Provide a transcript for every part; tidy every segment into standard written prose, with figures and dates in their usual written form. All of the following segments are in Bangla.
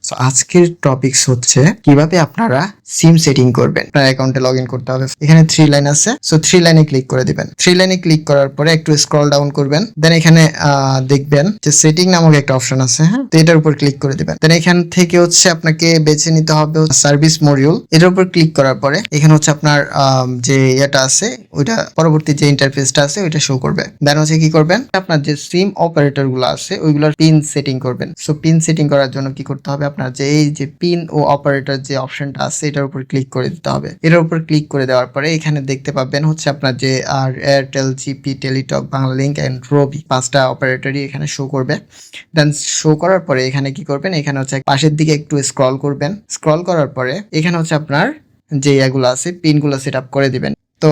সো আজকের টপিকস হচ্ছে কিভাবে আপনারা সিম সেটিং করবেন। আপনার অ্যাকাউন্টে লগ ইন করতে হবে। এখানে 3 লাইন আছে, সো 3 লাইনে ক্লিক করে দিবেন। 3 লাইনে ক্লিক করার পরে একটু স্ক্রল ডাউন করবেন, দেন এখানে দেখবেন যে সেটিং নামক একটা অপশন আছে, হ্যাঁ, তো এটার উপর ক্লিক করে দিবেন। দেন এখান থেকে হচ্ছে আপনাকে বেছে নিতে হবে সার্ভিস মডিউল। এটার উপর ক্লিক করার পরে এখানে হচ্ছে আপনার যে এটা আছে ওইটা পরবর্তী যে ইন্টারফেসটা আছে ওইটা শো করবে। দেন হচ্ছে কি করবেন, আপনার যে সিম অপারেটর গুলো আছে ওইগুলোর পিন সেটিং করবেন। সো পিন সেটিং করার জন্য কি করতে হবে, আপনার যে এই যে পিন ও অপারেটর যে অপশনটা আছে এটার উপর ক্লিক করে দিতে হবে। এটার উপর ক্লিক করে দেওয়ার পরে এখানে দেখতে পাবেন হচ্ছে আপনার যে Airtel, GP, Teletalk, Banglalink and Robi 5টা অপারেটরই এখানে শো করবে। দেন শো করার পরে এখানে কি করবেন, এখানে হচ্ছে পাশের দিকে একটু স্ক্রল করবেন। স্ক্রল করার পরে এখানে হচ্ছে আপনার যে এগুলো আছে পিনগুলো সেট আপ করে দিবেন। তো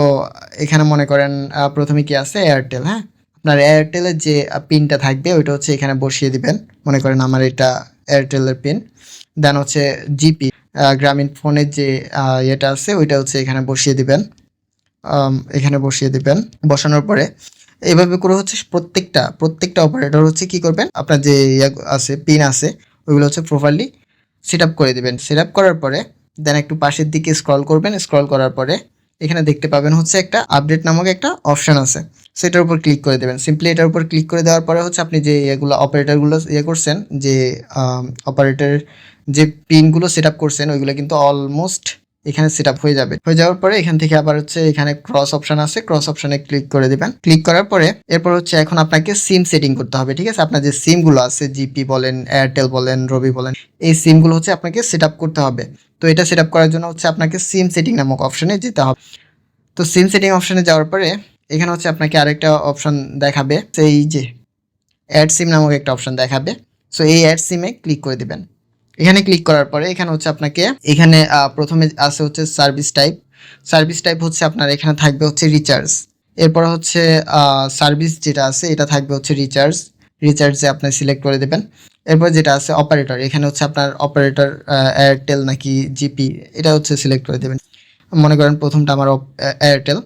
এখানে মনে করেন প্রথমে কি আছে, এয়ারটেল, হ্যাঁ, আপনার এয়ারটেলের যে পিনটা থাকবে ওইটা হচ্ছে এখানে বসিয়ে দিবেন। মনে করেন আমার এটা এয়ারটেলের পিন। দেন হচ্ছে জিপি, গ্রামীণ ফোনের যে এটা আছে ওইটা হচ্ছে এখানে বসিয়ে দিবেন। এখানে বসিয়ে দিবেন। বসানোর পরে এইভাবে করে হচ্ছে প্রত্যেকটা অপারেটর হচ্ছে কি করবেন, আপনার যে আছে পিন আছে ওইগুলো হচ্ছে প্রপারলি সেট আপ করে দিবেন। সেট আপ করার পরে দেন একটু পাশের দিকে স্ক্রল করবেন। স্ক্রল করার পরে এখানে দেখতে পাবেন হচ্ছে একটা আপডেট নামক একটা অপশন আছে, সেটার উপর ক্লিক করে দেবেন। সিম্পলি এটার উপর ক্লিক করে দেওয়ার পরে হচ্ছে আপনি যে এগুলো অপারেটরগুলো করছেন, যে অপারেটর যে পিনগুলো সেট আপ করছেন ওইগুলো কিন্তু অলমোস্ট এখানে সেট আপ হয়ে যাবে। হয়ে যাওয়ার পরে এখান থেকে আবার হচ্ছে এখানে ক্রস অপশন আছে, ক্রস অপশনে ক্লিক করে দিবেন। ক্লিক করার পরে এরপর হচ্ছে এখন আপনাকে সিম সেটিং করতে হবে, ঠিক আছে। আপনার যে সিমগুলো আছে, জিপি বলেন, এয়ারটেল বলেন, রবি বলেন, এই সিমগুলো হচ্ছে আপনাকে সেট আপ করতে হবে। তো এটা সেট আপ করার জন্য হচ্ছে আপনাকে সিম সেটিং নামক অপশনে যেতে হবে। তো সিম সেটিং অপশনে যাওয়ার পরে এখানে হচ্ছে আপনাকে আরেকটা অপশন দেখাবে, সেই যে অ্যাড সিম নামক একটা অপশন দেখাবে। সো এই অ্যাড সিমে ক্লিক করে দিবেন। এখানে ক্লিক করার পরে এখানে হচ্ছে আপনাকে এখানে প্রথমে আছে হচ্ছে সার্ভিস টাইপ। সার্ভিস টাইপ হচ্ছে আপনার এখানে থাকবে হচ্ছে রিচার্জ। এরপর হচ্ছে সার্ভিস যেটা আছে এটা থাকবে হচ্ছে রিচার্জ। রিচার্জে আপনি সিলেক্ট করে দেবেন। এরপর যেটা আছে অপারেটর, এখানে হচ্ছে আপনার অপারেটর এয়ারটেল নাকি জিপি এটা হচ্ছে সিলেক্ট করে দেবেন। মনে করেন প্রথমটা আমার এয়ারটেল।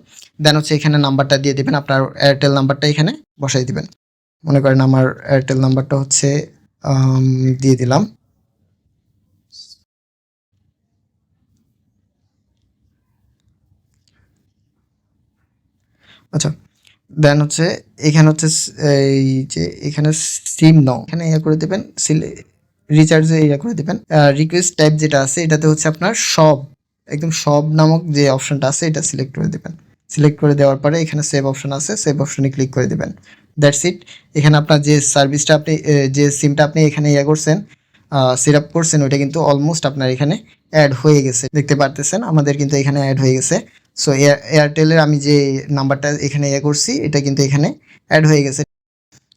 দেন হচ্ছে এখানে নাম্বারটা দিয়ে দেবেন, আপনার এয়ারটেল নাম্বারটা এখানে বসাই দিবেন। মনে করেন আমার এয়ারটেল নাম্বারটা হচ্ছে দিয়ে দিলাম। আচ্ছা, দেন হচ্ছে এখানে হচ্ছে এই যে এখানে সিম নাও এখানে ইয়ে করে দেবেন, রিচার্জে ইয়ে করে দেবেন। রিকোয়েস্ট টাইপ যেটা আছে এটাতে হচ্ছে আপনার সব, একদম সব নামক যে অপশনটা আছে এটা সিলেক্ট করে দেবেন। সিলেক্ট করে দেওয়ার পরে এখানে সেভ অপশন আছে, সেভ অপশনে ক্লিক করে দেবেন। That's it. এখানে আপনার যে সার্ভিসটা আপনি যে সিমটা আপনি এখানে ইয়ে করছেন, সেট আপ করছেন, ওইটা কিন্তু অলমোস্ট আপনার এখানে অ্যাড হয়ে গেছে। দেখতে পারতেছেন আমাদের কিন্তু এখানে অ্যাড হয়ে গেছে। সো এয়ারটেলের আমি যে নাম্বারটা এখানে ইয়ে করছি এটা কিন্তু এখানে অ্যাড হয়ে গেছে।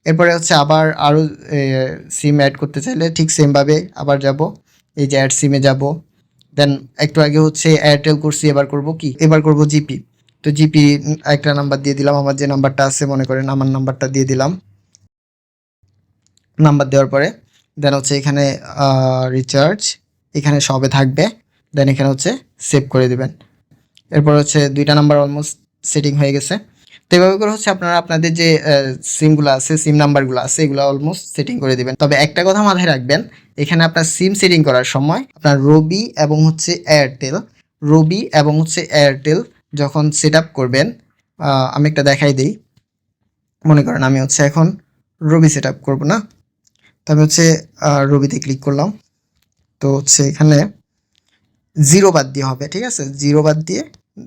এরপরে হচ্ছে আবার আরও সিম অ্যাড করতে চাইলে ঠিক সেমভাবে আবার যাব, এই যে অ্যাড সিমে যাব। দেন একটু আগে হচ্ছে এয়ারটেল করছি, এবার করব কি, এবার করব জিপি। তো জিপি একটা নাম্বার দিয়ে দিলাম, আমার যে নাম্বারটা আছে মনে করেন আমার নাম্বারটা দিয়ে দিলাম। নাম্বার দেওয়ার পরে দেন হচ্ছে এখানে রিচার্জ এখানে সবে থাকবে। দেন এখানে হচ্ছে সেভ করে দিবেন। এরপর হচ্ছে 2টা নাম্বার অলমোস্ট সেটিং হয়ে গেছে। তো এভাবে করে হচ্ছে আপনারা আপনাদের যে সিমগুলো আছে, সিম নাম্বারগুলো আছে, এগুলো অলমোস্ট সেটিং করে দিবেন। তবে একটা কথা মাথায় রাখবেন, এখানে আপনার সিম সেটিং করার সময় আপনার রবি এবং হচ্ছে এয়ারটেল যখন সেট আপ করবেন, আমি একটা দেখাই দিই। মনে করেন আমি হচ্ছে এখন রবি সেট আপ করবো না, তো আমি হচ্ছে রবিতে ক্লিক করলাম। তো হচ্ছে এখানে 0 বাদ দিয়ে হবে, ঠিক আছে, 0 বাদ দিয়ে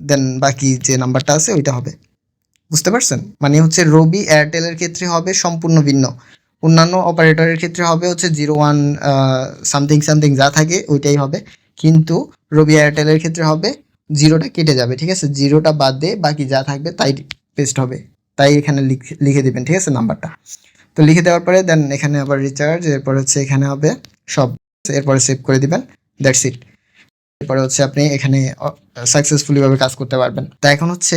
দেন বাকি যে নাম্বারটা আছে ওইটা হবে। বুঝতে পারছেন? মানে হচ্ছে রবি এয়ারটেলের ক্ষেত্রে হবে সম্পূর্ণ ভিন্ন, অন্যান্য অপারেটরের ক্ষেত্রে হবে হচ্ছে 01 সামথিং সামথিং যা থাকে ওইটাই হবে, কিন্তু রবি এয়ারটেলের ক্ষেত্রে হবে 0টা কেটে যাবে, ঠিক আছে, 0টা বাদ দিয়ে বাকি যা থাকবে তাই পেস্ট হবে। তাই এখানে লিখে দিবেন, ঠিক আছে, নাম্বারটা। তো লিখে দেওয়ার পরে দেন এখানে আবার রিচার্জ, এরপর হচ্ছে এখানে হবে সব, এরপরে সেভ করে দিবেন। That's it. এরপরে হচ্ছে আপনি এখানে সাকসেসফুলি ভাবে কাজ করতে পারবেন। তা এখন হচ্ছে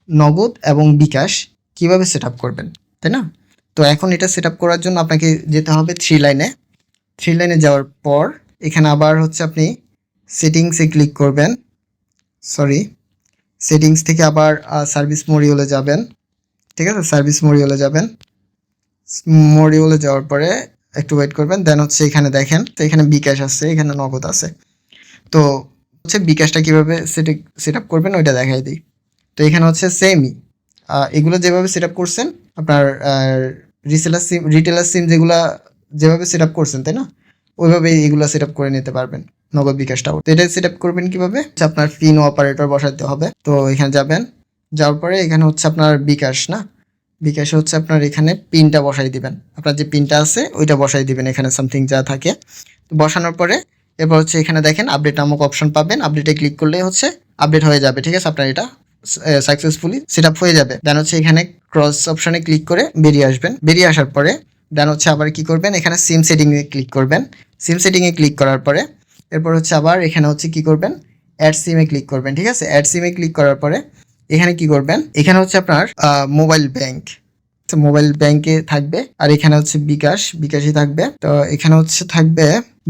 নগদ এবং বিকাশ কিভাবে সেট আপ করবেন, তাই না? তো এখন এটা সেট আপ করার জন্য আপনাকে যেতে হবে 3 লাইনে। 3 লাইনে যাওয়ার পর এখানে আবার হচ্ছে আপনি সেটিংসে ক্লিক করবেন। সরি, সেটিংস থেকে আবার সার্ভিস মডিউলে যাবেন, ঠিক আছে, সার্ভিস মডিউলে যাবেন। মডিউলে যাওয়ার পরে একটু ওয়েট করবেন। দেন হচ্ছে এখানে দেখেন, তো এখানে বিকাশ আছে, এখানে নগদ আছে। তো হচ্ছে বিকাশটা কিভাবে সেট আপ করবেন ওইটা দেখাই দিই। তো এখানে হচ্ছে সেমই এগুলো যেভাবে সেট আপ করছেন আপনার রিটেলার সিম যেগুলা যেভাবে সেট আপ করছেন, তাই না, ওইভাবে এগুলো সেট আপ করে নিতে পারবেন নগদ বিকাশটাও। তো এটা সেট আপ করবেন কিভাবে, আপনার পিন ও অপারেটর বসাতে হবে। তো এখানে যাবেন, যাওয়ার পরে এখানে হচ্ছে আপনার বিকাশ না, বিকাশে হচ্ছে আপনার এখানে পিনটা বসাই দিবেন, আপনার যে পিনটা আছে ওইটা বসাই দিবেন এখানে সামথিং যা থাকে। তো বসানোর পরে এরপর হচ্ছে এখানে দেখেন আপডেট নামক অপশন পাবেন, আপডেটে ক্লিক করলেই হচ্ছে আপডেট হয়ে যাবে। ঠিক আছে, আপনার এটা সাকসেসফুলি সেট আপ হয়ে যাবে। দেন হচ্ছে এখানে ক্রস অপশনে ক্লিক করে বেরিয়ে আসবেন। বেরিয়ে আসার পরে দেন হচ্ছে আবার কি করবেন, এখানে সিম সেটিংয়ে ক্লিক করবেন। সিম সেটিংয়ে ক্লিক করার পরে এরপর হচ্ছে আবার এখানে হচ্ছে কি করবেন, অ্যাড সিমে ক্লিক করবেন। ঠিক আছে, অ্যাড সিমে ক্লিক করার পরে এখানে কি করবেন, এখানে হচ্ছে আপনার মোবাইল ব্যাংক, মোবাইল ব্যাংকে থাকবে, আর এখানে হচ্ছে বিকাশই থাকবে। তো এখানে হচ্ছে থাকবে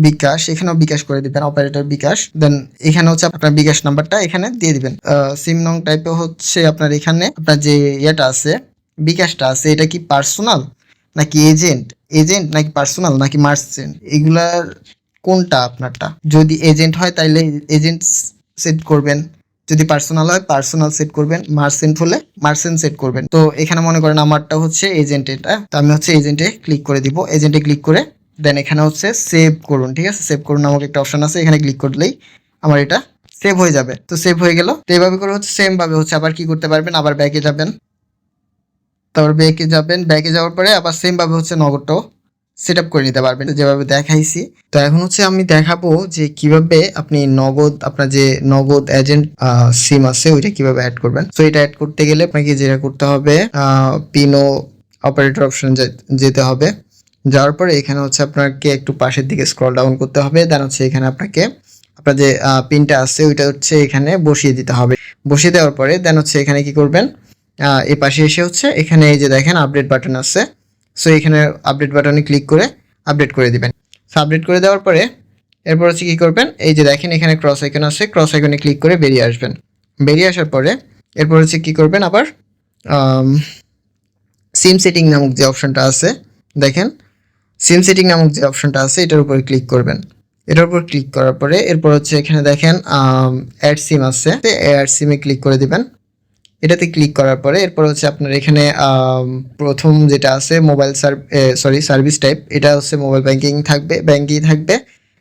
বিকাশ, এখানেও বিকাশ করে দিবেন, অপারেটর বিকাশ। দেন এখানে হচ্ছে আপনার বিকাশ নাম্বারটা এখানে দিয়ে দিবেন। সিম নং টাইপে হচ্ছে আপনার এখানে আপনার যে ইয়েটা আছে, বিকাশটা আছে, এটা কি পার্সোনাল নাকি এজেন্ট নাকি পার্সোনাল নাকি মার্চেন্ট, এগুলার কোনটা আপনারটা? যদি এজেন্ট হয় তাহলে এজেন্ট সেট করবেন, যদি পার্সোনাল হয় পার্সোনাল সেট করবেন, মার্চেন্ট হলে মার্চেন্ট সেট করবেন। তো এখানে মনে করেন আমারটা হচ্ছে এজেন্ট, এটা তো আমি হচ্ছে এজেন্টে ক্লিক করে দিব। এজেন্টে ক্লিক করে দেন এখানে হচ্ছে সেভ করুন। ঠিক আছে, সেভ করুন নামক একটা অপশন আছে, এখানে ক্লিক করলেই আমার এটা সেভ হয়ে যাবে। তো সেভ হয়ে গেল। তো এইভাবে করে হচ্ছে সেম ভাবে হচ্ছে আবার কি করতে পারবেন, আবার ব্যাকে যাবেন, তারপর ব্যাকে যাওয়ার পরে আবার সেম ভাবে হচ্ছে নগদটাও সেট আপ করে নিতে পারবেন যেভাবে দেখাইছি। তো এখন হচ্ছে আমি দেখাবো যে কিভাবে আপনি নগদ, আপনার যে নগদ এজেন্ট সিম আছে ওইটা কিভাবে অ্যাড করবেন। তো এটা অ্যাড করতে গেলে আপনাকে যেটা করতে হবে, পিনো অপারেটর অপশন যেতে হবে। যাওয়ার পরে এখানে হচ্ছে আপনাকে একটু পাশের দিকে স্ক্রল ডাউন করতে হবে। দেন হচ্ছে এখানে আপনাকে আপনার যে পিনটা আছে ওইটা হচ্ছে এখানে বসিয়ে দিতে হবে। বসিয়ে দেওয়ার পরে দেন হচ্ছে এখানে কি করবেন, এই পাশে এসে হচ্ছে এখানে এই যে দেখেন আপডেট বাটন আছে, সো এখানে আপডেট বাটনে ক্লিক করে আপডেট করে দিবেন। সো আপডেট করে দেওয়ার পরে এরপর হচ্ছে কী করবেন, এই যে দেখেন এখানে ক্রস আইকন আছে, ক্রস আইকনে ক্লিক করে বেরিয়ে আসবেন। বেরিয়ে আসার পরে এরপর হচ্ছে কী করবেন, আবার সিম সেটিং নামক যে অপশনটা আছে, দেখেন সিম সেটিং নামক যে অপশনটা আছে এটার উপরে ক্লিক করবেন। এটার উপর ক্লিক করার পরে এরপর হচ্ছে এখানে দেখেন অ্যাড সিম আছে, অ্যাড সিমে ক্লিক করে দিবেন। এটাতে ক্লিক করার পরে এরপর হচ্ছে আপনার এখানে প্রথম যেটা আছে মোবাইল সার্ভিস টাইপ, এটা হচ্ছে মোবাইল ব্যাংকিং থাকবে।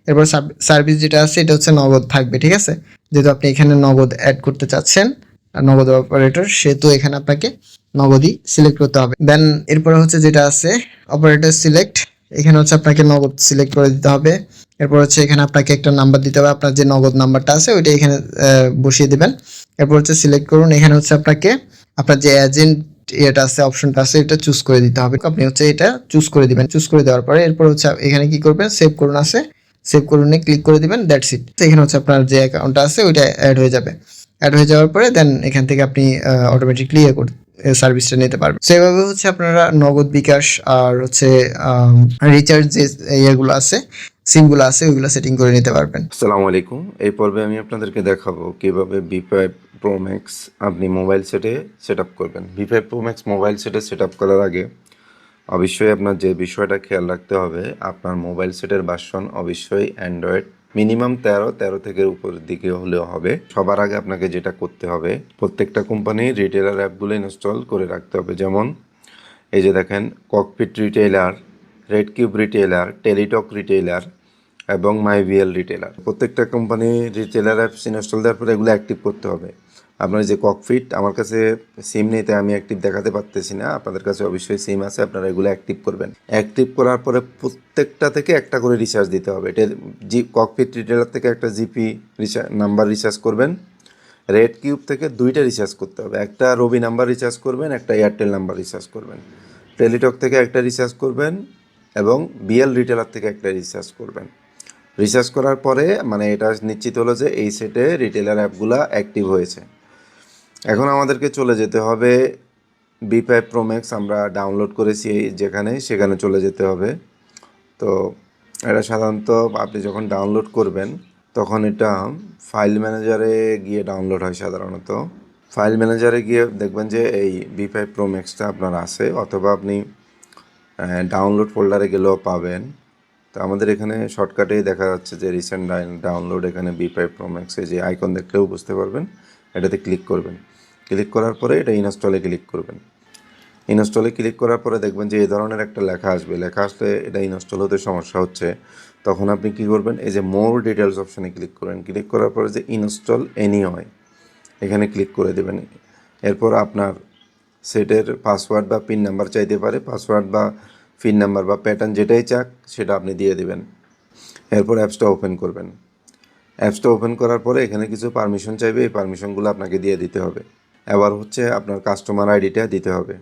এরপর সার্ভিস যেটা আছে এটা হচ্ছে নগদ থাকবে। ঠিক আছে, যেহেতু আপনি এখানে নগদ অ্যাড করতে চাচ্ছেন, নগদ অপারেটর, সেহেতু এখানে আপনাকে নগদই সিলেক্ট করতে হবে। দেন এরপরে হচ্ছে যেটা আছে অপারেটর সিলেক্ট, এখানে হচ্ছে আপনাকে নগদ সিলেক্ট করে দিতে হবে। এরপর হচ্ছে এখানে আপনাকে একটা নাম্বার দিতে হবে, আপনার যে নগদ নাম্বারটা আছে ওইটা এখানে বসিয়ে দিবেন। এরপর হচ্ছে সিলেক্ট করুন, এখানে হচ্ছে আপনাকে আপনার যে এজেন্ট এটা আছে অপশনটা আছে এটা চুজ করে দিতে হবে। আপনি হচ্ছে এটা চুজ করে দিবেন। চুজ করে দেওয়ার পরে এরপর হচ্ছে এখানে কি করবেন, সেভ করুন আছে, সেভ করুনে ক্লিক করে দিবেন, দ্যাটস ইট। এখানে হচ্ছে আপনার যে অ্যাকাউন্টটা আছে ওইটা অ্যাড হয়ে যাবে। অ্যাড হয়ে যাওয়ার পরে দেন এখান থেকে আপনি অটোমেটিকলি সার্ভিসটা নিতে পারবেন। সেভাবে হচ্ছে আপনারা নগদ, বিকাশ আর হচ্ছে রিচার্জ যে ইয়েগুলো আছে, সিমগুলো আছে ওইগুলো সেটিং করে নিতে পারবেন। আসসালামু আলাইকুম। এই পর্বে আমি আপনাদেরকে দেখাবো কিভাবে V5 Pro Max আপনি মোবাইল সেটে সেট আপ করবেন। V5 Pro Max মোবাইল সেটে সেট আপ করার আগে অবশ্যই আপনার যে বিষয়টা খেয়াল রাখতে হবে, আপনার মোবাইল সেটের ভার্সন অবশ্যই অ্যান্ড্রয়েড মিনিমাম 13 থেকে উপরের দিকে হলেও হবে। সবার আগে আপনাকে যেটা করতে হবে, প্রত্যেকটা কোম্পানির রিটেলার অ্যাপগুলো ইনস্টল করে রাখতে হবে। যেমন এই যে দেখেন, cockpit retailer, red cube retailer, Teletalk retailer এবং মাইভিএল রিটেলার। প্রত্যেকটা কোম্পানি রিটেলার অ্যাপস ইনস্টল দেওয়ার পরে এগুলো অ্যাক্টিভ করতে হবে। আপনার যে ককপিট, আমার কাছে সিম নেই তাই আমি অ্যাক্টিভ দেখাতে পারতেছি না, আপনাদের কাছে অবশ্যই সিম আছে, আপনারা এগুলো অ্যাক্টিভ করবেন। অ্যাক্টিভ করার পরে প্রত্যেকটা থেকে একটা করে রিচার্জ দিতে হবে। এটা ককপিট রিটেলার থেকে একটা জিপি নাম্বার রিচার্জ করবেন, রেড কিউব থেকে 2টা রিচার্জ করতে হবে, একটা রবি নাম্বার রিচার্জ করবেন, একটা এয়ারটেল নাম্বার রিচার্জ করবেন, টেলিটক থেকে একটা রিচার্জ করবেন এবং বিএল রিটেলার থেকে একটা রিচার্জ করবেন। রিচার্জ করার পরে মানে এটা নিশ্চিত হলো যে এই সেটে রিটেলার অ্যাপগুলো অ্যাক্টিভ হয়েছে। এখন আমাদেরকে চলে যেতে হবে V5 Pro Max আমরা ডাউনলোড করেছি সেখানে চলে যেতে হবে। তো এটা সাধারণত আপনি যখন ডাউনলোড করবেন তখন এটা ফাইল ম্যানেজারে গিয়ে ডাউনলোড হয় সাধারণত। ফাইল ম্যানেজারে গিয়ে দেখবেন যে এই V5 Pro Maxটা আপনার আছে, অথবা আপনি ডাউনলোড ফোল্ডারে গেলেও পাবেন। তো আমাদের এখানে শর্টকাটেই দেখা যাচ্ছে যে রিসেন্ট ডাউনলোড, এখানে B5 Pro Max এ যে আইকন দেখলেও বুঝতে পারবেন। এটাতে ক্লিক করবেন। ক্লিক করার পরে এটা ইনস্টলে ক্লিক করবেন। ইনস্টলে ক্লিক করার পরে দেখবেন যে এই ধরনের একটা লেখা আসবে। লেখা আসলে এটা ইনস্টল হতে সমস্যা হচ্ছে। তখন আপনি কি করবেন, এই যে মোর ডিটেলস অপশানে ক্লিক করবেন। ক্লিক করার পরে যে ইনস্টল এনিওয়ে এখানে ক্লিক করে দেবেন। এরপর আপনার সেটের পাসওয়ার্ড বা পিন নাম্বার চাইতে পারে। পাসওয়ার্ড বা পিন নাম্বার বা প্যাটার্ন যেটাই চাক সেটা আপনি দিয়ে দেবেন। এরপর অ্যাপসটা ওপেন করবেন। অ্যাপসটা ওপেন করার পরে এখানে কিছু পারমিশন চাইবে, এই পারমিশনগুলো আপনাকে দিয়ে দিতে হবে। এবার হচ্ছে আপনার কাস্টমার আইডিটা দিতে হবে।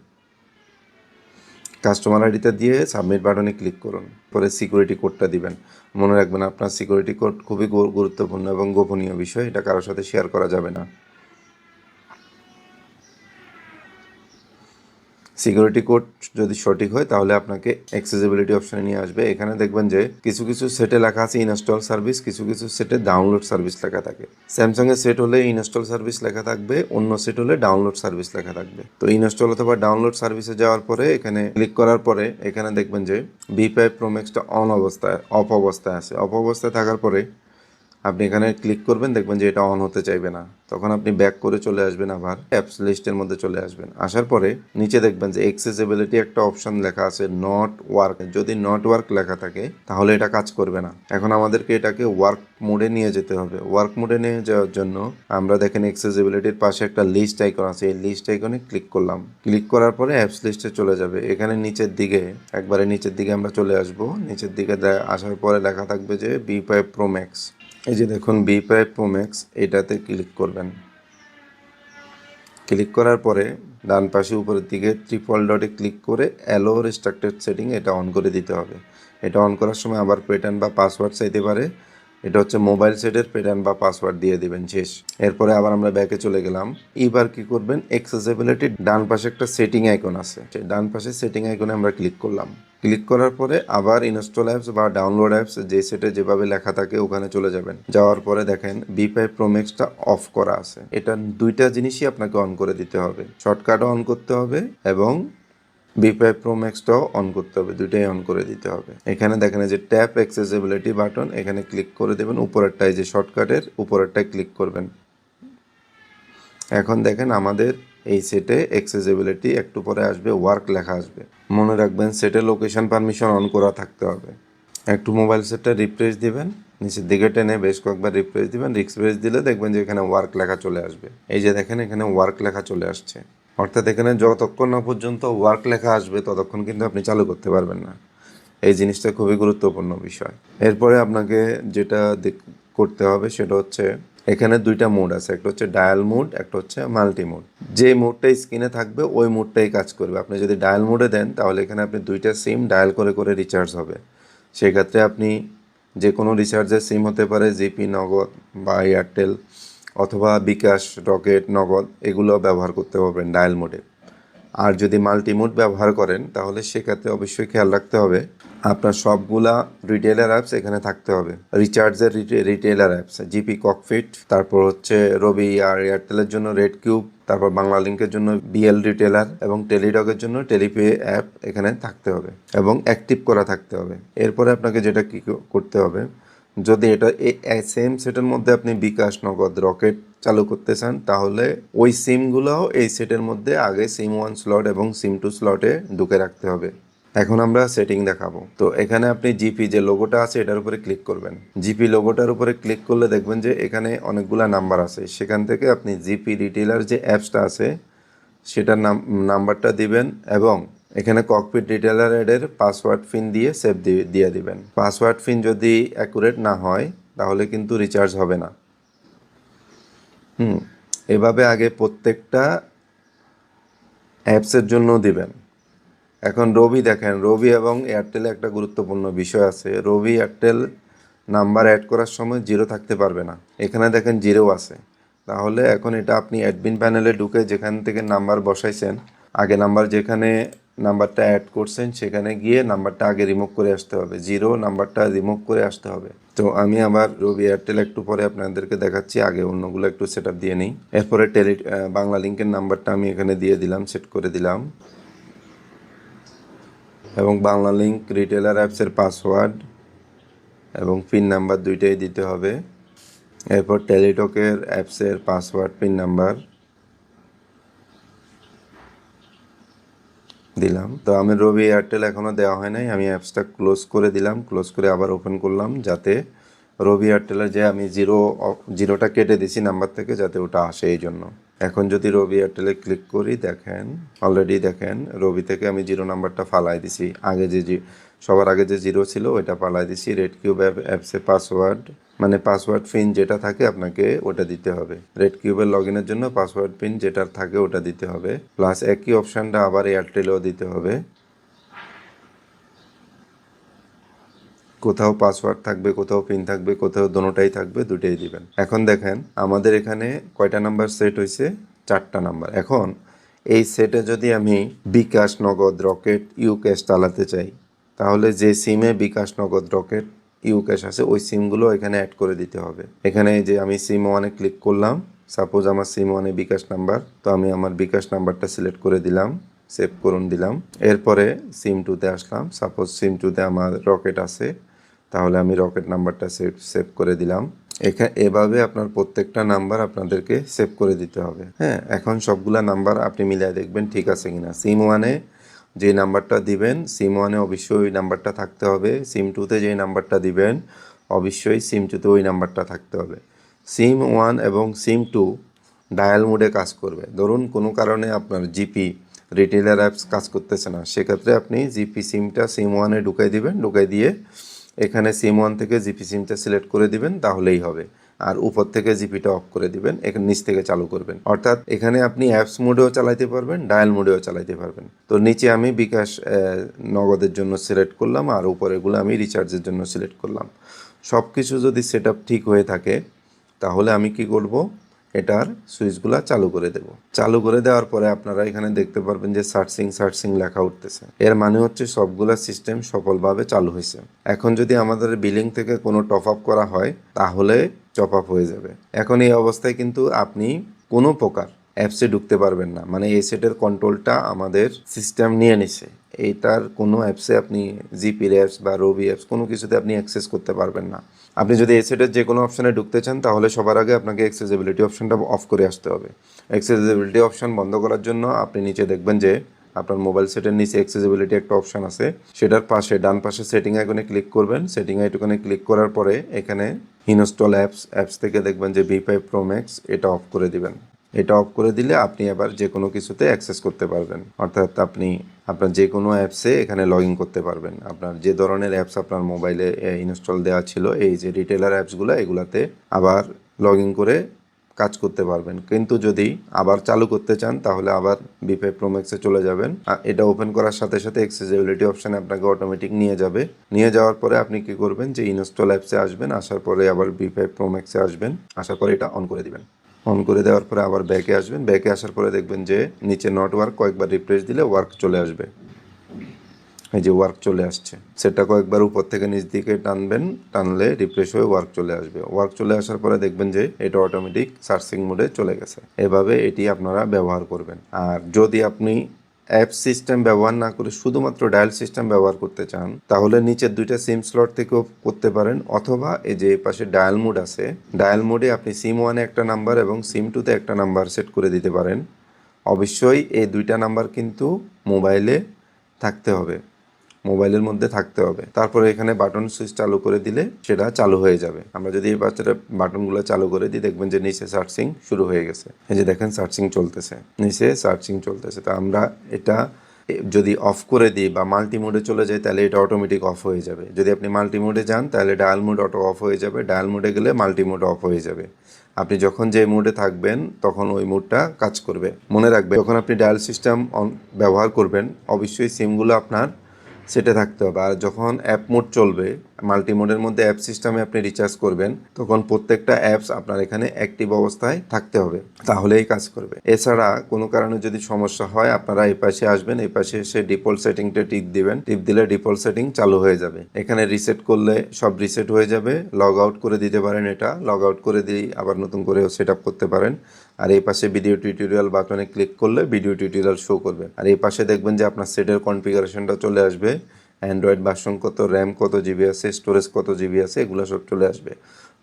কাস্টমার আইডিটা দিয়ে সাবমিট বাটনে ক্লিক করুন। পরে সিকিউরিটি কোডটা দিবেন। মনে রাখবেন আপনার সিকিউরিটি কোড খুবই গুরুত্বপূর্ণ এবং গোপনীয় বিষয়, এটা কারোর সাথে শেয়ার করা যাবে না। সিকিউরিটি কোড যদি সঠিক হয় তাহলে আপনাকে অ্যাক্সেসিবিলিটি অপশানে নিয়ে আসবে। এখানে দেখবেন যে কিছু কিছু সেটে লেখা আছে ইনস্টল সার্ভিস, কিছু কিছু সেটে ডাউনলোড সার্ভিস লেখা থাকে। স্যামসাংয়ের সেট হলে ইনস্টল সার্ভিস লেখা থাকবে, অন্য সেট হলে ডাউনলোড সার্ভিস লেখা থাকবে। তো ইনস্টল অথবা ডাউনলোড সার্ভিসে যাওয়ার পরে এখানে ক্লিক করার পরে এখানে দেখবেন যে B5 Pro Max-টা অফ অবস্থায় আছে। অফ অবস্থায় থাকার পরে আপনি এখানে ক্লিক করবেন, দেখবেন যে এটা অন হতে চাইবে না। তখন আপনি ব্যাক করে চলে আসবেন, আবার অ্যাপস লিস্টের মধ্যে চলে আসবেন। আসার পরে নিচে দেখবেন যে অ্যাক্সেসিবিলিটি একটা অপশন লেখা আছে নট ওয়ার্ক। যদি নট ওয়ার্ক লেখা থাকে তাহলে এটা কাজ করবে না। এখন আমাদেরকে এটাকে ওয়ার্ক মোডে নিয়ে যেতে হবে। ওয়ার্ক মোডে নিয়ে যাওয়ার জন্য আমরা দেখেন অ্যাক্সেসিবিলিটির পাশে একটা লিস্ট আইকন আছে, এই লিস্ট আইকনে ক্লিক করলাম। ক্লিক করার পরে অ্যাপস লিস্টে চলে যাবে। এখানে নিচের দিকে, একবারে নিচের দিকে আমরা চলে আসব। নিচের দিকে আসার পরে লেখা থাকবে যে B5 Pro Max। এই যে দেখুন B5 Pro Max, এটাতে ক্লিক করবেন। ক্লিক করার পরে ডান পাশে উপরের দিকে ট্রিপল ডটে ক্লিক করে অ্যালো রেস্ট্রিক্টেড সেটিং এটা অন করে দিতে হবে। এটা অন করার সময় আবার প্যাটার্ন বা পাসওয়ার্ড চাইতে পারে। এটা হচ্ছে মোবাইল সেটের প্যাটার্ন বা পাসওয়ার্ড দিয়ে দিবেন, শেষ। এরপরে আবার আমরা ব্যাকে চলে গেলাম। এবার কি করবেন, অ্যাক্সেসিবিলিটি ডান পাশে একটা সেটিং আইকন আছে, সেই ডান পাশে সেটিং আইকনে আমরা ক্লিক করলাম। ক্লিক করার পরে আবার ইনস্টল অ্যাপস বা ডাউনলোড অ্যাপস যে সেটে যেভাবে লেখা থাকে ওখানে চলে যাবেন। যাওয়ার পরে দেখেন B5 Pro Max-টা অফ করা আছে। এটা দুইটা জিনিসই আপনাকে অন করে দিতে হবে, শর্টকাটও অন করতে হবে এবং B5 Pro Max-টাও অন করতে হবে, দুইটাই অন করে দিতে হবে। এখানে দেখেন যে ট্যাপ অ্যাক্সেসিবিলিটি বাটন, এখানে ক্লিক করে দেবেন। উপরেরটায় যে শর্টকাটের উপরেরটায় ক্লিক করবেন। এখন দেখেন আমাদের এই সেটে অ্যাক্সেসিবিলিটি, একটু পরে আসবে ওয়ার্ক লেখা আসবে। মনে রাখবেন সেটে লোকেশন পারমিশন অন করা থাকতে হবে। একটু মোবাইল সেটটা রিফ্রেশ দিবেন, নিচের দিকে টেনে বেশ কয়েকবার রিফ্রেশ দিবেন। রিফ্রেশ দিলে দেখবেন যে এখানে ওয়ার্ক লেখা চলে আসবে। এই যে দেখেন এখানে ওয়ার্ক লেখা চলে আসছে। অর্থাৎ এখানে যতক্ষণ না পর্যন্ত ওয়ার্ক লেখা আসবে ততক্ষণ কিন্তু আপনি চালু করতে পারবেন না। এই জিনিসটা খুবই গুরুত্বপূর্ণ বিষয়। এরপরে আপনাকে যেটা করতে হবে সেটা হচ্ছে এখানে দুইটা মোড আছে, একটা হচ্ছে ডায়াল মোড, একটা হচ্ছে মাল্টি মোড। যে মোডটা স্ক্রিনে থাকবে ওই মোডটাই কাজ করবে। আপনি যদি ডায়াল মোডে দেন তাহলে এখানে আপনি দুইটা সিম ডায়াল করে করে রিচার্জ হবে। সেক্ষেত্রে আপনি যে কোনো রিচার্জের সিম হতে পারে, জিপি, নগদ বা এয়ারটেল অথবা বিকাশ, রকেট, নগদ, এগুলো ব্যবহার করতে পারবেন ডায়াল মোডে। আর যদি মাল্টি মোড ব্যবহার করেন তাহলে সেক্ষেত্রে অবশ্যই খেয়াল রাখতে হবে আপনার সবগুলা রিটেলার অ্যাপস এখানে থাকতে হবে। রিচার্জের রিটেলার অ্যাপস জিপি ককফিট, তারপর হচ্ছে রবি, আর এয়ারটেলের জন্য রেড কিউব, তারপর বাংলা লিঙ্কের জন্য বিএল রিটেলার এবং টেলিটকের জন্য টেলিপে অ্যাপ এখানে থাকতে হবে এবং অ্যাক্টিভ করা থাকতে হবে। এরপরে আপনাকে যেটা কী করতে হবে, যদি এটা সেম সেটের মধ্যে আপনি বিকাশ, নগদ, রকেট চালু করতে চান তাহলে ওই সিমগুলোও এই সেটের মধ্যে আগে সিম 1 স্লট এবং সিম 2 স্লটে ঢুকে রাখতে হবে। এখন আমরা সেটিং দেখাবো। তো এখানে আপনি জিপি যে লোগোটা আছে এটার উপরে ক্লিক করবেন। জিপি লোগোটার উপরে ক্লিক করলে দেখবেন যে এখানে অনেকগুলা নাম্বার আছে। সেখান থেকে আপনি জিপি রিটেলার যে অ্যাপসটা আছে সেটার নাম্বারটা দিবেন এবং এখানে ককপিট রিটেলার অ্যাডের পাসওয়ার্ড পিন দিয়ে সেভ দিয়ে দিবেন। পাসওয়ার্ড পিন যদি অ্যাকুরেট না হয় তাহলে কিন্তু রিচার্জ হবে না। এভাবে আগে প্রত্যেকটা অ্যাপসের জন্য দিবেন। এখন রবি দেখেন, রবি এবং এয়ারটেলে একটা গুরুত্বপূর্ণ বিষয় আছে। রবি এয়ারটেল নাম্বার অ্যাড করার সময় জিরো থাকতে পারবে না। এখানে দেখেন জিরো আছে। তাহলে এখন এটা আপনি অ্যাডমিন প্যানেলে ঢুকে যেখান থেকে নাম্বার বসাইছেন, আগে নাম্বার যেখানে নাম্বারটা অ্যাড করছেন সেখানে গিয়ে নাম্বারটা আগে রিমুভ করে আসতে হবে, জিরো নাম্বারটা রিমুভ করে আসতে হবে। তো আমি আবার রবি এয়ারটেল একটু পরে আপনাদেরকে দেখাচ্ছি, আগে অন্যগুলো একটু সেট আপ দিয়ে নিই। এরপরে বাংলা লিঙ্কের নাম্বারটা আমি এখানে দিয়ে দিলাম, সেট করে দিলাম এবং বাংলা লিঙ্ক রিটেলার অ্যাপসের পাসওয়ার্ড এবং পিন নাম্বার দুইটাই দিতে হবে। এরপর টেলিটকের অ্যাপসের পাসওয়ার্ড পিন নাম্বার দিলাম। তো আমি রবি এয়ারটেল এখনও দেওয়া হয় নাই, আমি অ্যাপসটা ক্লোজ করে দিলাম, ক্লোজ করে আবার ওপেন করলাম যাতে রবি এয়ারটেলের যে আমি জিরোটা কেটে দিছি নাম্বার থেকে যাতে ওটা আসে এই জন্য। এখন যদি রবি এয়ারটেলে ক্লিক করি দেখেন অলরেডি দেখেন রবি থেকে আমি জিরো নাম্বারটা ফালাই দিছি, আগে যে সবার আগে যে জিরো ছিল ওইটা ফালাই দিছি। রেড কিউব অ্যাপসে পাসওয়ার্ড মানে পাসওয়ার্ড পিন যেটা থাকে আপনাকে ওটা দিতে হবে। রেড কিউবের লগ ইনের জন্য পাসওয়ার্ড পিন যেটা থাকে ওটা দিতে হবে, প্লাস একই অপশানটা আবার এয়ারটেলেও দিতে হবে। কোথাও পাসওয়ার্ড থাকবে, কোথাও পিন থাকবে, কোথাও দোনোটাই থাকবে, দুটোই দিবেন। এখন দেখেন আমাদের এখানে কয়টা নাম্বার সেট হয়েছে, 4টা নাম্বার। এখন এই সেটে যদি আমি বিকাশ, নগদ, রকেট, ইউক্যাশ চালাতে চাই তাহলে যে সিমে বিকাশ, নগদ, রকেট, ইউক্যাশ আছে ওই সিমগুলো এখানে অ্যাড করে দিতে হবে। এখানে যে আমি সিম ওয়ানে ক্লিক করলাম, সাপোজ আমার সিম ওয়ানে বিকাশ নাম্বার, তো আমি আমার বিকাশ নাম্বারটা সিলেক্ট করে দিলাম, সেভ করুন দিলাম। এরপরে সিম টুতে আসলাম, সাপোজ সিম টুতে আমার রকেট আছে, তাহলে আমি রকেট নাম্বারটা সেভ করে দিলাম। এভাবে আপনার প্রত্যেকটা নাম্বার আপনাদেরকে সেভ করে দিতে হবে। হ্যাঁ, এখন সবগুলা নাম্বার আপনি মিলিয়ে দেখবেন ঠিক আছে কিনা। সিম ওয়ানে যে নাম্বারটা দিবেন সিম ওয়ানে অবশ্যই ওই নাম্বারটা থাকতে হবে, সিম টুতে যে নাম্বারটা দিবেন অবশ্যই সিম টুতে ওই নাম্বারটা থাকতে হবে। সিম ওয়ান এবং সিম টু ডায়াল মোডে কাজ করবে। ধরুন কোনো কারণে আপনার জিপি রিটেলার অ্যাপস কাজ করতেছে না, সেক্ষেত্রে আপনি জিপি সিমটা সিম ওয়ানে ঢুকাই দিবেন, ঢুকাই দিয়ে এখানে সিম ওয়ান থেকে জিপি সিমটা সিলেক্ট করে দিবেন তাহলেই হবে। আর উপর থেকে জিপিটা অফ করে দিবেন, এখানে নিচ থেকে চালু করবেন। অর্থাৎ এখানে আপনি অ্যাপস মোডেও চালাইতে পারবেন, ডায়াল মোডেও চালাইতে পারবেন। তো নিচে আমি বিকাশ নগদের জন্য সিলেক্ট করলাম আর উপরেগুলো আমি রিচার্জের জন্য সিলেক্ট করলাম। সব কিছু যদি সেট আপ ঠিক হয়ে থাকে তাহলে আমি কি করব, এটার সুইচগুলা চালু করে দেব। চালু করে দেওয়ার পরে আপনারা এখানে দেখতে পারবেন যে সার্চিং লেখা উঠতেছে, এর মানে হচ্ছে সবগুলা সিস্টেম সফলভাবে চালু হয়েছে। এখন যদি আমাদের বিলিং থেকে কোনো টপ আপ করা হয় তাহলে টপ আপ হয়ে যাবে। এখন এই অবস্থায় কিন্তু আপনি কোনো প্রকার অ্যাপসে ঢুকতে পারবেন না, মানে এই সেটের কন্ট্রোলটা আমাদের সিস্টেম নিয়ে নিছে। এইটার কোনো অ্যাপসে আপনি জিপির অ্যাপস বা রবি অ্যাপস কোনো কিছুতে আপনি অ্যাক্সেস করতে পারবেন না। আপনি যদি এই সেটের যে কোনো অপশানে ঢুকতে চান তাহলে সবার আগে আপনাকে অ্যাক্সেসিবিলিটি অপশানটা অফ করে আসতে হবে। অ্যাক্সেসিবিলিটি অপশান বন্ধ করার জন্য আপনি নিচে দেখবেন যে আপনার মোবাইল সেটের নিচে অ্যাক্সেসিবিলিটি একটা অপশান আছে, সেটার পাশে ডান পাশে সেটিং আইকনে ক্লিক করবেন। সেটিং আইকনে ক্লিক করার পরে এখানে ইনস্টল অ্যাপস থেকে দেখবেন যে V5 Pro Max এটা অফ করে দিবেন। এটা অফ করে দিলে আপনি আবার যে কোনো কিছুতে অ্যাক্সেস করতে পারবেন, অর্থাৎ আপনি আপনার যে কোনো অ্যাপসে এখানে লগ ইন করতে পারবেন। আপনার যে ধরনের অ্যাপস আপনার মোবাইলে ইনস্টল দেওয়া ছিল এই যে রিটেলার অ্যাপসগুলো এগুলাতে আবার লগ ইন করে কাজ করতে পারবেন। কিন্তু যদি আবার চালু করতে চান তাহলে আবার V5 Pro Max-এ চলে যাবেন। এটা ওপেন করার সাথে সাথে অ্যাক্সেসিবিলিটি অপশানে আপনাকে অটোমেটিক নিয়ে যাবে। নিয়ে যাওয়ার পরে আপনি কি করবেন যে ইনস্টল অ্যাপসে আসবেন, আসার পরে আবার V5 Pro Max-এ আসবেন, আসার পরে এটা অন করে দিবেন। অন করে দেওয়ার পরে আবার ব্যাকে আসবেন, ব্যাকে আসার পরে দেখবেন যে নিচে নট ওয়ার্ক কয়েকবার রিফ্রেশ দিলে ওয়ার্ক চলে আসবে। এই যে ওয়ার্ক চলে আসছে, সেটা কয়েকবার উপর থেকে নিচ দিকে টানবেন, টানলে রিফ্রেশ হয়ে ওয়ার্ক চলে আসবে। ওয়ার্ক চলে আসার পরে দেখবেন যে এটা অটোমেটিক সার্চিং মোডে চলে গেছে। এভাবে এটি আপনারা ব্যবহার করবেন। আর যদি আপনি অ্যাপ সিস্টেম ব্যবহার না করে শুধুমাত্র ডায়াল সিস্টেম ব্যবহার করতে চান তাহলে নিচের দুইটা সিম স্লট থেকেও করতে পারেন, অথবা এই যে পাশে ডায়াল মোড আছে, ডায়াল মোডে আপনি সিম ওয়ানে একটা নাম্বার এবং সিম টুতে একটা নাম্বার সেট করে দিতে পারেন। অবশ্যই এই দুইটা নাম্বার কিন্তু মোবাইলে থাকতে হবে, মোবাইলের মধ্যে থাকতে হবে। তারপরে এখানে বাটন সুইচ চালু করে দিলে সেটা চালু হয়ে যাবে। আমরা যদি এই বাটনগুলো চালু করে দিই দেখবেন যে নিচে সার্চিং শুরু হয়ে গেছে। এই যে দেখেন সার্চিং চলতেছে, নিচে সার্চিং চলতেছে। তো আমরা এটা যদি অফ করে দিই বা মাল্টি মোডে চলে যাই তাহলে এটা অটোমেটিক অফ হয়ে যাবে। যদি আপনি মাল্টি মোডে যান তাহলে ডায়াল মোড অটো অফ হয়ে যাবে, ডায়াল মোডে গেলে মাল্টি মোড অফ হয়ে যাবে। আপনি যখন যে মোডে থাকবেন তখন ওই মোডটা কাজ করবে। মনে রাখবেন যখন আপনি ডায়াল সিস্টেম ব্যবহার করবেন অবশ্যই সিমগুলো আপনার সেটে থাকতে হবে। আর যখন অ্যাপ মোড চলবে, মাল্টি মোডের মধ্যে অ্যাপ সিস্টেমে আপনি রিচার্জ করবেন তখন প্রত্যেকটা অ্যাপস আপনার এখানে অ্যাক্টিভ অবস্থায় থাকতে হবে, তাহলেই কাজ করবে। এছাড়া কোনো কারণে যদি সমস্যা হয় আপনারা এই পাশে আসবেন, এই পাশে এসে ডিফল্ট সেটিংটা টিপ দিবেন, টিপ দিলে ডিফল্ট সেটিং চালু হয়ে যাবে। এখানে রিসেট করলে সব রিসেট হয়ে যাবে। লগ আউট করে দিতে পারেন, এটা লগ আউট করে দিয়ে আবার নতুন করে সেট আপ করতে পারেন। আর এই পাশে ভিডিও টিউটোরিয়াল বাটনে ক্লিক করলে ভিডিও টিউটোরিয়াল শো করবে। আর এই পাশে দেখবেন যে আপনার সেটের কনফিগারেশনটা চলে আসবে অ্যান্ড্রয়েড ভার্সন কত, র্যাম কত জিবি আছে, স্টোরেজ কত জিবি আছে, এগুলো সব চলে আসবে।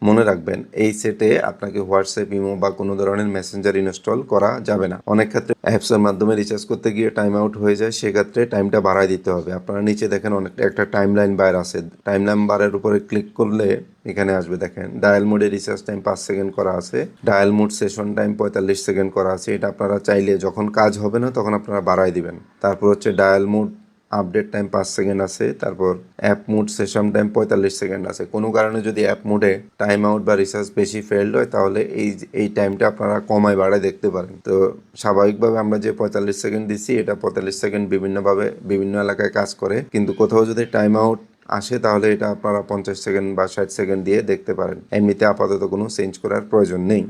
মনে রাখবেন এই সেটে আপনাকে হোয়াটসঅ্যাপ, ইমো বা কোনো ধরনের মেসেঞ্জার ইনস্টল করা যাবে না। অনেক ক্ষেত্রে অ্যাপসের মাধ্যমে রিচার্জ করতে গিয়ে টাইম আউট হয়ে যায়, সেক্ষেত্রে টাইমটা বাড়ায় দিতে হবে। আপনারা নিচে দেখেন অনেকটা একটা টাইম লাইন বার আছে, টাইম লাইন বারের উপরে ক্লিক করলে এখানে আসবে দেখেন ডায়াল মোডে রিচার্জ টাইম 5 সেকেন্ড করা আছে, dial mode session time 45 second করা আছে। এটা আপনারা চাইলে যখন কাজ হবে না তখন আপনারা বাড়ায় দিবেন। তারপর হচ্ছে dial mode update time 5 second আছে, তারপর app mode session time 45 second আছে। কোনো কারণে যদি অ্যাপ মোডে টাইম আউট বা রিচার্জ বেশি ফেল্ড হয় তাহলে এই টাইমটা আপনারা কমায় বাড়ায় দেখতে পারেন। তো স্বাভাবিকভাবে আমরা যে 45 সেকেন্ড দিচ্ছি, এটা 45 সেকেন্ড বিভিন্নভাবে বিভিন্ন এলাকায় কাজ করে, কিন্তু কোথাও যদি টাইম আউট আসে তাহলে এটা আপনারা 50 সেকেন্ড বা 60 সেকেন্ড দিয়ে দেখতে পারেন। এমনিতে আপাতত কোনো চেঞ্জ করার প্রয়োজন নেই।